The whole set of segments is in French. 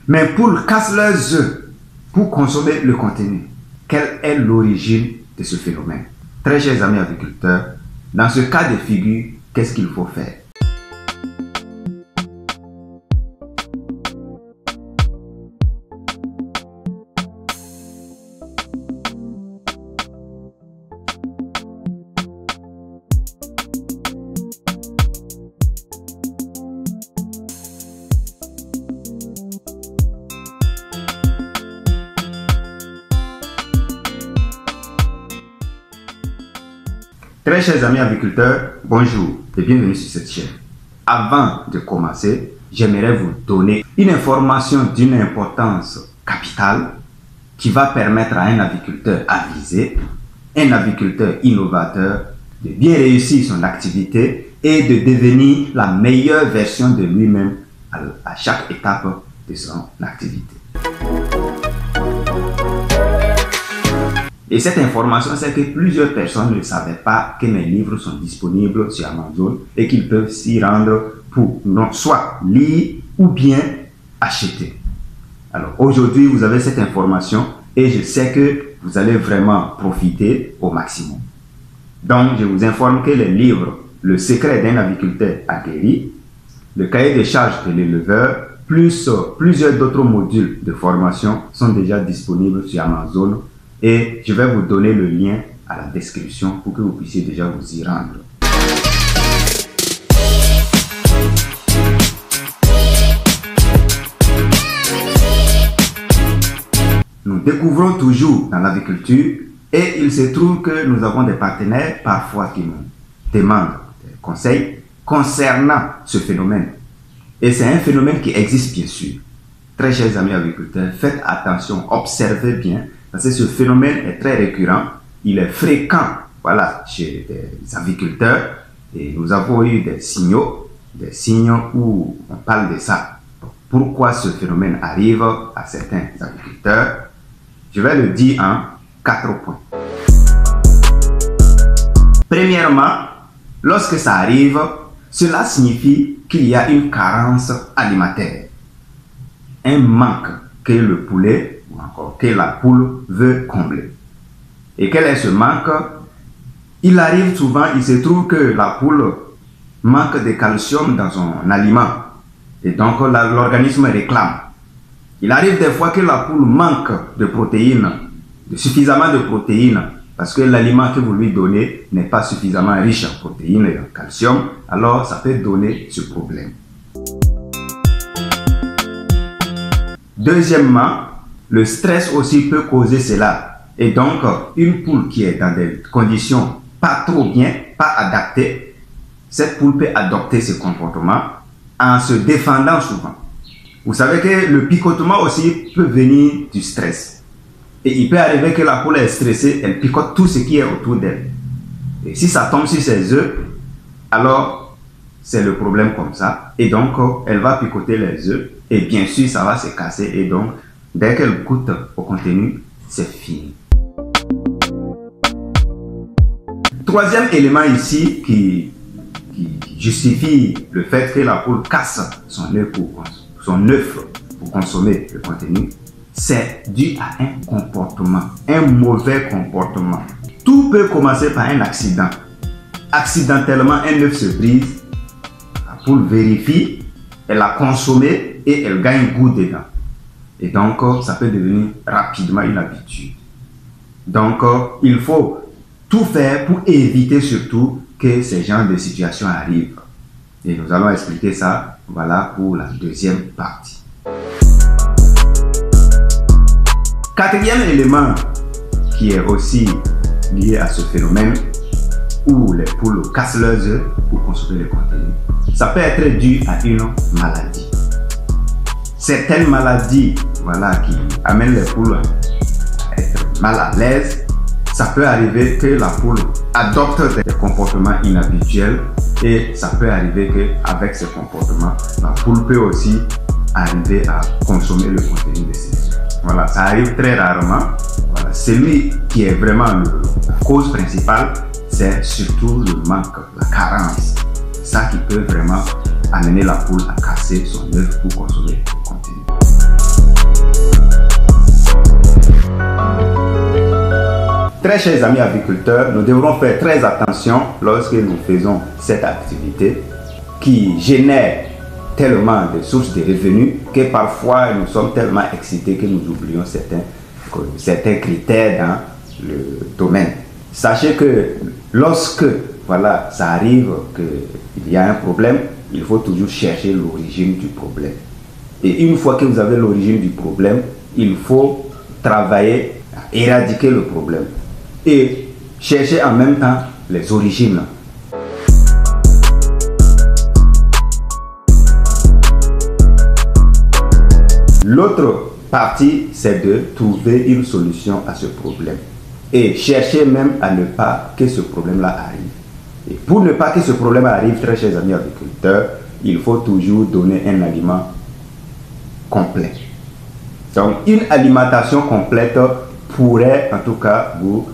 Mes poules cassent leurs œufs pour consommer le contenu. Quelle est l'origine de ce phénomène? Très chers amis agriculteurs, dans ce cas de figure, qu'est-ce qu'il faut faire? Très chers amis agriculteurs, bonjour et bienvenue sur cette chaîne. Avant de commencer, j'aimerais vous donner une information d'une importance capitale qui va permettre à un agriculteur avisé, un agriculteur innovateur, de bien réussir son activité et de devenir la meilleure version de lui-même à chaque étape de son activité. Et cette information, c'est que plusieurs personnes ne savaient pas que mes livres sont disponibles sur Amazon et qu'ils peuvent s'y rendre pour soit lire ou bien acheter. Alors aujourd'hui, vous avez cette information et je sais que vous allez vraiment profiter au maximum. Donc, je vous informe que les livres Le secret d'un agriculteur aguerri, le cahier de charges de l'éleveur, plus plusieurs d'autres modules de formation sont déjà disponibles sur Amazon. Et je vais vous donner le lien à la description pour que vous puissiez déjà vous y rendre. Nous découvrons toujours dans l'agriculture et il se trouve que nous avons des partenaires parfois qui nous demandent des conseils concernant ce phénomène. Et c'est un phénomène qui existe bien sûr. Très chers amis agriculteurs, faites attention, observez bien. Parce que ce phénomène est très récurrent, il est fréquent chez des agriculteurs et nous avons eu des signaux où on parle de ça. Pourquoi ce phénomène arrive à certains agriculteurs? Je vais le dire en 4 points. Premièrement, lorsque ça arrive, cela signifie qu'il y a une carence alimentaire, un manque que le poulet ou encore que la poule veut combler. Et quel est ce manque? Il arrive souvent, il se trouve que la poule manque de calcium dans son aliment et donc l'organisme réclame. Il arrive des fois que la poule manque de protéines, suffisamment de protéines, parce que l'aliment que vous lui donnez n'est pas suffisamment riche en protéines et en calcium, alors ça peut donner ce problème. Deuxièmement, le stress aussi peut causer cela. Et donc, une poule qui est dans des conditions pas trop bien, pas adaptées, cette poule peut adopter ce comportement en se défendant souvent. Vous savez que le picotement aussi peut venir du stress. Et il peut arriver que la poule est stressée, elle picote tout ce qui est autour d'elle. Et si ça tombe sur ses œufs, alors c'est le problème comme ça. Et donc, elle va picoter les œufs et bien sûr, ça va se casser et donc, dès qu'elle goûte au contenu, c'est fini. Troisième élément ici qui justifie le fait que la poule casse son œuf pour consommer le contenu, c'est dû à un comportement, un mauvais comportement. Tout peut commencer par un accident. Accidentellement, un œuf se brise, la poule vérifie, elle a consommé et elle gagne goût dedans. Et donc, ça peut devenir rapidement une habitude. Donc, il faut tout faire pour éviter surtout que ces genres de situations arrivent. Et nous allons expliquer ça, pour la deuxième partie. Quatrième élément qui est aussi lié à ce phénomène où les poules cassent leurs œufs pour consommer le contenu, ça peut être dû à une maladie. Certaines maladies qui amènent les poules à être mal à l'aise, ça peut arriver que la poule adopte des comportements inhabituels et ça peut arriver qu'avec ces comportements, la poule peut aussi arriver à consommer le contenu de ses œufs. Ça arrive très rarement. Celui qui est vraiment la cause principale, c'est surtout le manque, la carence. C'est ça qui peut vraiment amener la poule à casser son œuf pour consommer le contenu. très chers amis agriculteurs, nous devrons faire très attention lorsque nous faisons cette activité qui génère tellement de sources de revenus que parfois nous sommes tellement excités que nous oublions certains critères dans le domaine. Sachez que lorsque voilà, ça arrive qu'il y a un problème, il faut toujours chercher l'origine du problème. Et une fois que vous avez l'origine du problème, il faut travailler à éradiquer le problème et chercher en même temps les origines. L'autre partie, c'est de trouver une solution à ce problème et chercher même à ne pas que ce problème-là arrive. Et pour ne pas que ce problème arrive, très chers amis agriculteurs, il faut toujours donner un aliment complet. Donc, une alimentation complète pourrait en tout cas vous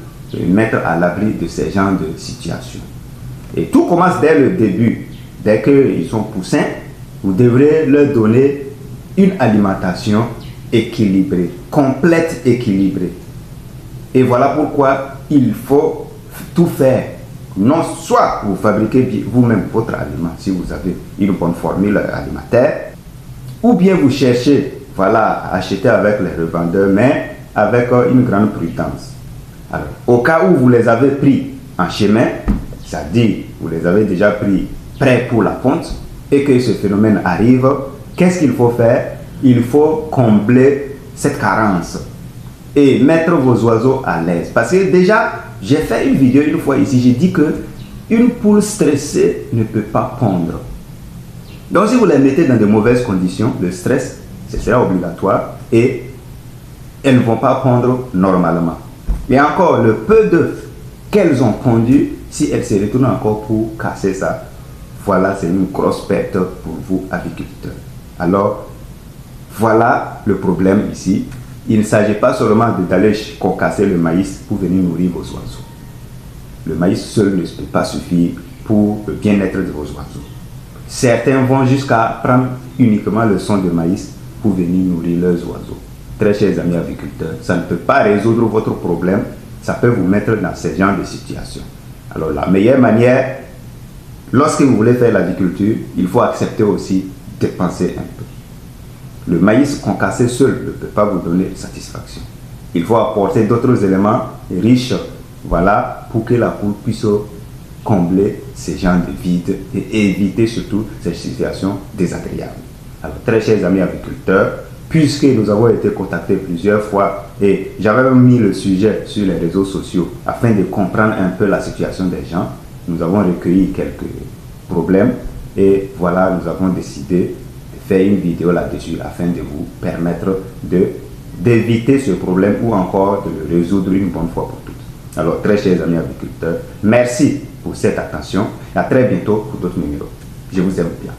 mettre à l'abri de ces genres de situations. Et tout commence dès le début. Dès qu'ils sont poussins, vous devrez leur donner une alimentation équilibrée, complète, équilibrée. Et voilà pourquoi il faut tout faire. Non, soit vous fabriquez vous-même votre aliment si vous avez une bonne formule alimentaire, ou bien vous cherchez, voilà, à acheter avec les revendeurs, mais avec une grande prudence. Alors, au cas où vous les avez pris en chemin, c'est-à-dire vous les avez déjà pris prêts pour la ponte et que ce phénomène arrive, qu'est-ce qu'il faut faire? Il faut combler cette carence et mettre vos oiseaux à l'aise. Parce que déjà, j'ai fait une vidéo une fois ici, j'ai dit que une poule stressée ne peut pas pondre. Donc si vous les mettez dans de mauvaises conditions, le stress, ce sera obligatoire et elles ne vont pas pondre normalement. Et encore, le peu d'œufs qu'elles ont pondu, si elles se retournent encore pour casser ça, voilà, c'est une grosse perte pour vous, agriculteurs. Alors, voilà le problème ici. Il ne s'agit pas seulement d'aller concasser le maïs pour venir nourrir vos oiseaux. Le maïs seul ne peut pas suffire pour le bien-être de vos oiseaux. Certains vont jusqu'à prendre uniquement le son de maïs pour venir nourrir leurs oiseaux. Très chers amis agriculteurs, ça ne peut pas résoudre votre problème, ça peut vous mettre dans ce genre de situation. Alors la meilleure manière, lorsque vous voulez faire l'agriculture, il faut accepter aussi de dépenser un peu. Le maïs concassé seul ne peut pas vous donner satisfaction. Il faut apporter d'autres éléments riches, voilà, pour que la poule puisse combler ces genres de vides et éviter surtout ces situations désagréables. Alors, très chers amis agriculteurs, puisque nous avons été contactés plusieurs fois et j'avais même mis le sujet sur les réseaux sociaux afin de comprendre un peu la situation des gens, nous avons recueilli quelques problèmes et voilà, nous avons décidé faire une vidéo là-dessus afin de vous permettre d'éviter ce problème ou encore de le résoudre une bonne fois pour toutes. Alors, très chers amis agriculteurs, merci pour cette attention et à très bientôt pour d'autres numéros. Je vous aime bien.